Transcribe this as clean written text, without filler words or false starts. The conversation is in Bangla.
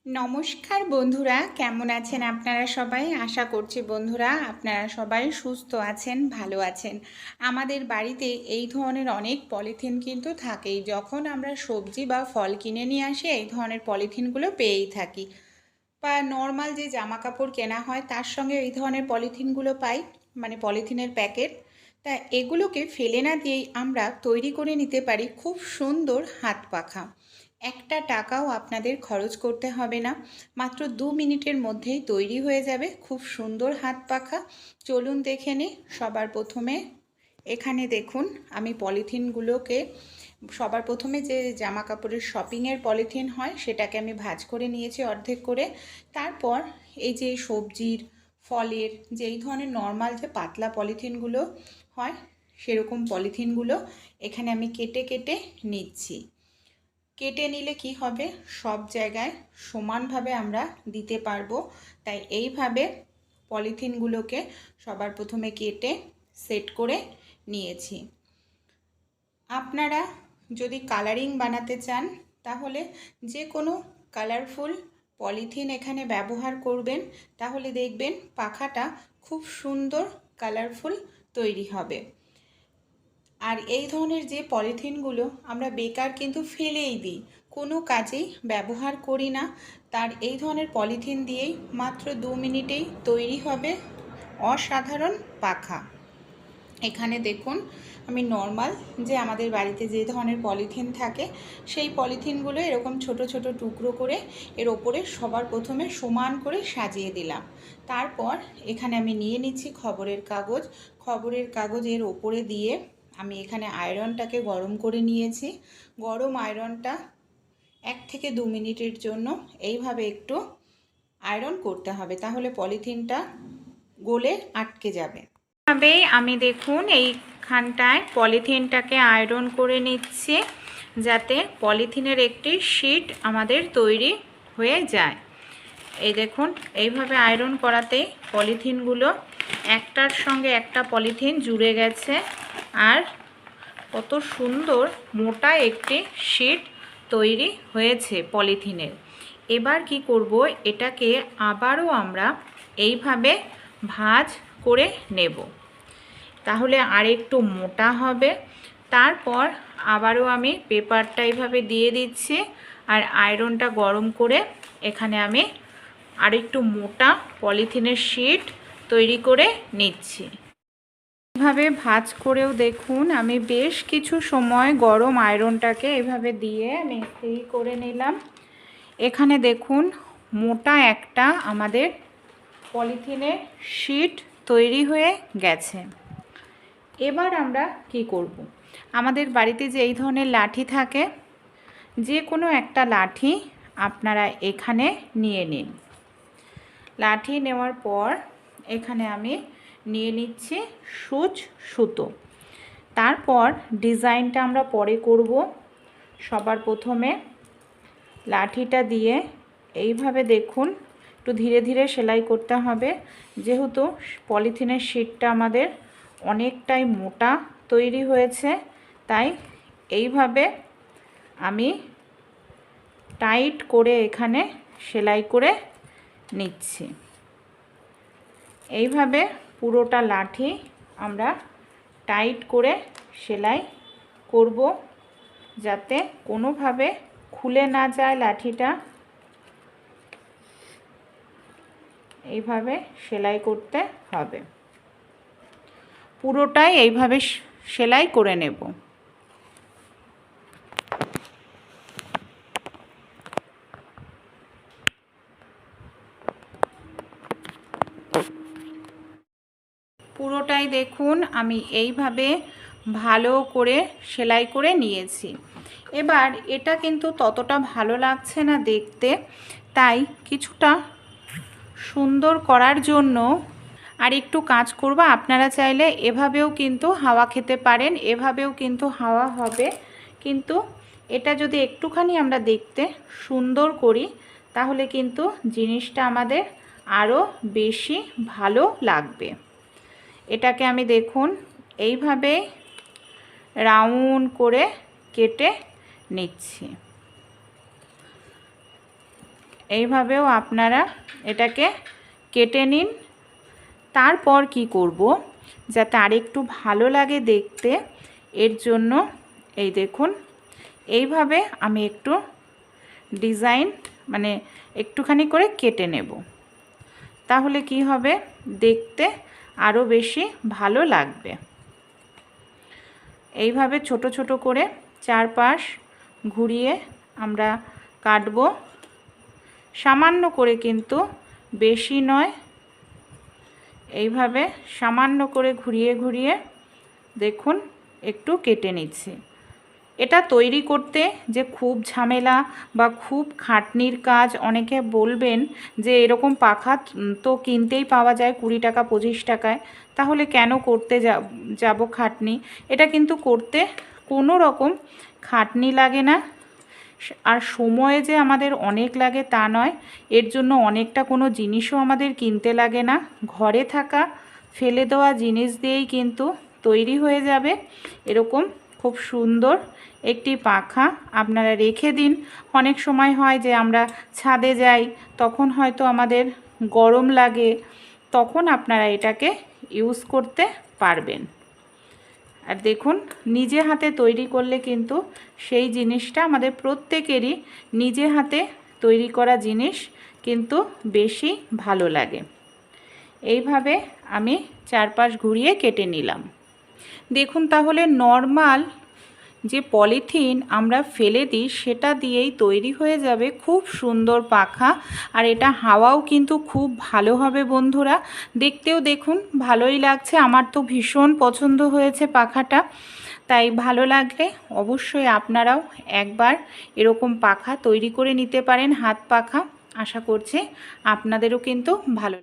নমস্কার বন্ধুরা, কেমন আছেন আপনারা সবাই? আশা করছি বন্ধুরা আপনারা সবাই সুস্থ আছেন, ভালো আছেন। আমাদের বাড়িতে এই ধরনের অনেক পলিথিন কিন্তু থাকেই। যখন আমরা সবজি বা ফল কিনে নিয়ে আসি এই ধরনের পলিথিনগুলো পেয়েই থাকি, বা নর্মাল যে জামা কাপড় কেনা হয় তার সঙ্গে এই ধরনের পলিথিনগুলো পাই, মানে পলিথিনের প্যাকেট। তা এগুলোকে ফেলে না দিয়েই আমরা তৈরি করে নিতে পারি খুব সুন্দর হাত পাখা। একটা টাকাও আপনাদের খরচ করতে হবে না, মাত্র 2 মিনিটের মধ্যেই তৈরি হয়ে যাবে খুব সুন্দর হাত পাখা। চলুন দেখে নিই। সবার প্রথমে এখানে দেখুন, আমি পলিথিনগুলোকে সবার প্রথমে যে জামা কাপড়ের শপিংয়ের পলিথিন হয় সেটাকে আমি ভাঁজ করে নিয়েছি অর্ধেক করে। তারপর এই যে সবজির, ফলের যে এই ধরনের নর্মাল যে পাতলা পলিথিনগুলো হয় সেরকম পলিথিনগুলো এখানে আমি কেটে কেটে নিচ্ছি। কেটে নিলে কি হবে, সব জায়গায় সমানভাবে আমরা দিতে পারবো। তাই এইভাবে পলিথিনগুলোকে সবার প্রথমে কেটে সেট করে নিয়েছি। আপনারা যদি কালারিং বানাতে চান তাহলে যে কোনো কালারফুল পলিথিন এখানে ব্যবহার করবেন, তাহলে দেখবেন পাখাটা খুব সুন্দর কালারফুল তৈরি হবে। আর এই ধরনের যে পলিথিনগুলো আমরা বেকার কিন্তু ফেলেই দিই, কোনো কাজেই ব্যবহার করি না। তার এই ধরনের পলিথিন দিয়েই মাত্র 2 মিনিটেই তৈরি হবে অসাধারণ পাখা। এখানে দেখুন, আমি নর্মাল যে আমাদের বাড়িতে যে ধরনের পলিথিন থাকে সেই পলিথিনগুলো এরকম ছোট ছোট টুকরো করে এর ওপরে সবার প্রথমে সমান করে সাজিয়ে দিলাম। তারপর এখানে আমি নিয়ে নিচ্ছি খবরের কাগজ। খবরের কাগজ এর ওপরে দিয়ে আমি এখানে আয়রনটাকে গরম করে নিয়েছি। গরম আয়রনটা 1 থেকে 2 মিনিটের জন্য এইভাবে একটু আয়রন করতে হবে, তাহলে পলিথিনটা গলে আটকে যাবে। এভাবে আমি দেখুন এইখানটায় পলিথিনটাকে আয়রন করে নিচ্ছি, যাতে পলিথিনের একটি শিট আমাদের তৈরি হয়ে যায়। এই দেখুন, এইভাবে আয়রন করাতেই পলিথিনগুলো একটার সঙ্গে একটা পলিথিন জুড়ে গেছে, আর কত সুন্দর মোটা একটি শিট তৈরি হয়েছে পলিথিনের। এবার কি করব, এটাকে আবারও আমরা এইভাবে ভাঁজ করে নেব, তাহলে আর একটু মোটা হবে। তারপর আবারও আমি পেপারটা এইভাবে দিয়ে দিচ্ছি, আর আয়রনটা গরম করে এখানে আমি আর একটু মোটা পলিথিনের শিট তৈরি করে নিচ্ছি। এভাবে ভাঁজ করেও দেখুন, আমি বেশ কিছু সময় গরম আয়রনটাকে এভাবে দিয়ে আমি স্থির করে নিলাম। এখানে দেখুন, মোটা একটা আমাদের পলিথিনের শিট তৈরি হয়ে গেছে। এবার আমরা কি করব, আমাদের বাড়িতে যে এই ধরনের লাঠি থাকে, যে কোনো একটা লাঠি আপনারা এখানে নিয়ে নিন। লাঠি নেওয়ার পর এখানে আমি নিয়ে নিচ্ছি সূচ সুতো। তারপর ডিজাইনটা আমরা পরে করব। সবার প্রথমে লাঠিটা দিয়ে এইভাবে দেখুন একটু ধীরে ধীরে সেলাই করতে হবে, যেহেতু পলিথিনের শিটটা আমাদের অনেকটাই মোটা তৈরি হয়েছে। তাই এইভাবে আমি টাইট করে এখানে সেলাই করে নিচ্ছি। এইভাবে পুরোটা লাঠি আমরা টাইট করে সেলাই করব, যাতে কোনোভাবে খুলে না যায় লাঠিটা। এইভাবে সেলাই করতে হবে, পুরোটাই এইভাবে সেলাই করে নেব। পুরোটাই দেখুন আমি এইভাবে ভালো করে সেলাই করে নিয়েছি। এবার এটা কিন্তু ততটা ভালো লাগছে না দেখতে, তাই কিছুটা সুন্দর করার জন্য আর একটু কাজ করব। আপনারা চাইলে এভাবেও কিন্তু হাওয়া খেতে পারেন, এভাবেও কিন্তু হাওয়া হবে, কিন্তু এটা যদি একটুখানি আমরা দেখতে সুন্দর করি তাহলে কিন্তু জিনিসটা আমাদের আরও বেশি ভালো লাগবে। এটাকে আমি দেখুন এইভাবে রাউন্ড করে কেটে নিচ্ছি। এইভাবেও আপনারা এটাকে কেটে নিন। তারপর কি করব, যাতে আরেকটু ভালো লাগে দেখতে, এর জন্য এই দেখুন এইভাবে আমি একটু ডিজাইন মানে একটুখানি করে কেটে নেব। তাহলে কি হবে, দেখতে আরও বেশি ভালো লাগবে। এইভাবে ছোট ছোট করে চারপাশ ঘুরিয়ে আমরা কাটব, সামান্য করে, কিন্তু বেশি নয়। এইভাবে সামান্য করে ঘুরিয়ে ঘুরিয়ে দেখুন একটু কেটে নিচ্ছি। এটা তৈরি করতে যে খুব ঝামেলা বা খুব খাটনির কাজ, অনেকে বলবেন যে এরকম পাখা তো কিনতেই পাওয়া যায় 20 টাকা 25 টাকায়, তাহলে কেন করতে যাব খাটনি। এটা কিন্তু করতে কোনো রকম খাটনি লাগে না, আর সময়ে যে আমাদের অনেক লাগে তা নয়। এর জন্য অনেকটা কোনো জিনিসও আমাদের কিনতে লাগে না, ঘরে থাকা ফেলে দেওয়া জিনিস দিয়েই কিন্তু তৈরি হয়ে যাবে এরকম খুব সুন্দর একটি পাখা। আপনারা রেখে দিন। অনেক সময় হয় যে আমরা ছাদে যাই, তখন হয়তো আমাদের গরম লাগে, তখন আপনারা এটাকে ইউজ করতে পারবেন। আর দেখুন নিজে হাতে তৈরি করলে কিন্তু সেই জিনিসটা আমাদের প্রত্যেকেরই নিজে হাতে তৈরি করা জিনিস কিন্তু বেশি ভালো লাগে। এইভাবে আমি চারপাশ ঘুরিয়ে কেটে নিলাম। দেখুন তাহলে নর্মাল যে পলিথিন আমরা ফেলে দিই সেটা দিয়েই তৈরি হয়ে যাবে খুব সুন্দর পাখা। আর এটা হাওয়াও কিন্তু খুব ভালো হবে বন্ধুরা, দেখতেও দেখুন ভালোই লাগছে। আমার তো ভীষণ পছন্দ হয়েছে পাখাটা, তাই ভালো লাগলে অবশ্যই আপনারাও একবার এরকম পাখা তৈরি করে নিতে পারেন, হাত পাখা। আশা করছি আপনাদেরও কিন্তু ভালো